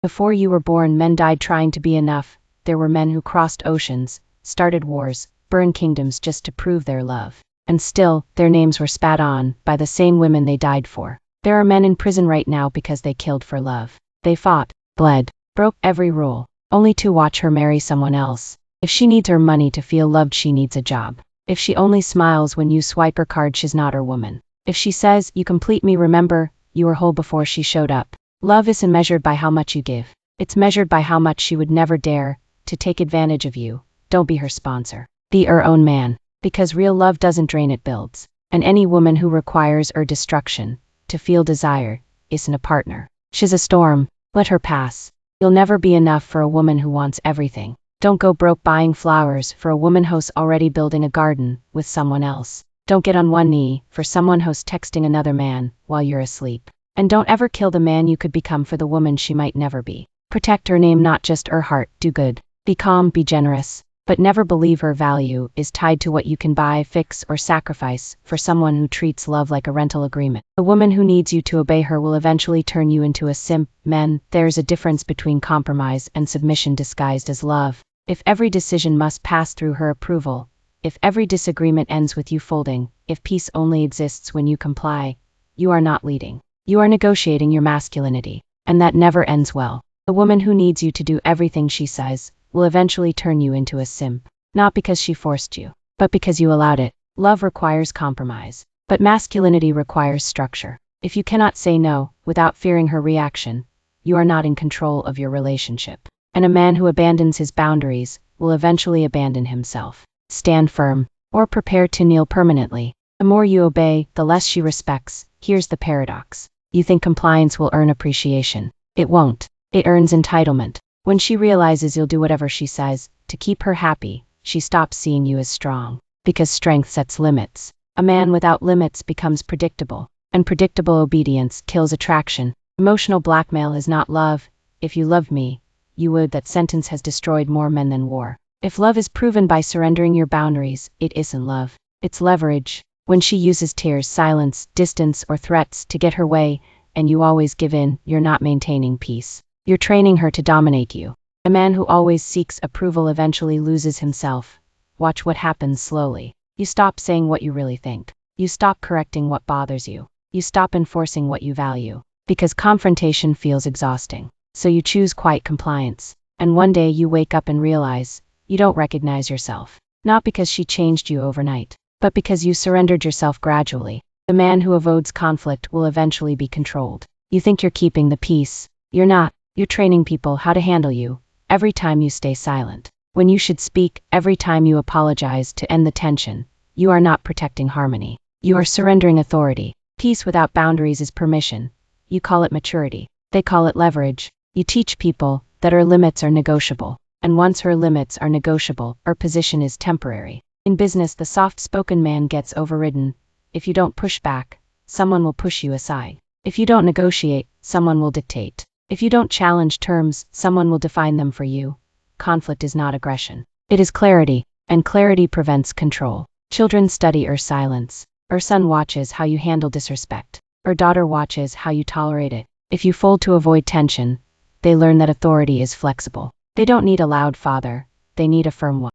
Before you were born, men died trying to be enough. There were men who crossed oceans, started wars, burned kingdoms just to prove their love. And still, their names were spat on by the same women they died for. There are men in prison right now because they killed for love. They fought, bled, broke every rule, only to watch her marry someone else. If she needs her money to feel loved, she needs a job. If she only smiles when you swipe her card, she's not her woman. If she says, "You complete me," remember, you were whole before she showed up. Love isn't measured by how much you give. It's measured by how much she would never dare to take advantage of you. Don't be her sponsor. Be her own man. Because real love doesn't drain, it builds. And any woman who requires her destruction to feel desire isn't a partner. She's a storm. Let her pass. You'll never be enough for a woman who wants everything. Don't go broke buying flowers for a woman who's already building a garden with someone else. Don't get on one knee for someone who's texting another man while you're asleep. And don't ever kill the man you could become for the woman she might never be. Protect her name, not just her heart. Do good. Be calm, be generous. But never believe her value is tied to what you can buy, fix, or sacrifice for someone who treats love like a rental agreement. A woman who needs you to obey her will eventually turn you into a simp. Men, there's a difference between compromise and submission disguised as love. If every decision must pass through her approval, if every disagreement ends with you folding, if peace only exists when you comply, you are not leading. You are negotiating your masculinity, and that never ends well. A woman who needs you to do everything she says will eventually turn you into a simp, not because she forced you, but because you allowed it. Love requires compromise, but masculinity requires structure. If you cannot say no without fearing her reaction, you are not in control of your relationship. And a man who abandons his boundaries will eventually abandon himself. Stand firm, or prepare to kneel permanently. The more you obey, the less she respects. Here's the paradox. You think compliance will earn appreciation. It won't. It earns entitlement. When she realizes you'll do whatever she says to keep her happy, she stops seeing you as strong. Because strength sets limits. A man without limits becomes predictable, and predictable obedience kills attraction. Emotional blackmail is not love. If you loved me, you would. That sentence has destroyed more men than war. If love is proven by surrendering your boundaries, it isn't love. It's leverage. When she uses tears, silence, distance, or threats to get her way, and you always give in, you're not maintaining peace. You're training her to dominate you. A man who always seeks approval eventually loses himself. Watch what happens slowly. You stop saying what you really think. You stop correcting what bothers you. You stop enforcing what you value. Because confrontation feels exhausting. So you choose quiet compliance. And one day you wake up and realize you don't recognize yourself. Not because she changed you overnight, but because you surrendered yourself gradually. The man who avoids conflict will eventually be controlled. You think you're keeping the peace. You're not. You're training people how to handle you. Every time you stay silent when you should speak, every time you apologize to end the tension, you are not protecting harmony. You are surrendering authority. Peace without boundaries is permission. You call it maturity. They call it leverage. You teach people that her limits are negotiable. And once her limits are negotiable, her position is temporary. In business, the soft-spoken man gets overridden. If you don't push back, someone will push you aside. If you don't negotiate, someone will dictate. If you don't challenge terms, someone will define them for you. Conflict is not aggression. It is clarity, and clarity prevents control. Children study your silence. Our son watches how you handle disrespect. Our daughter watches how you tolerate it. If you fold to avoid tension, they learn that authority is flexible. They don't need a loud father, they need a firm one.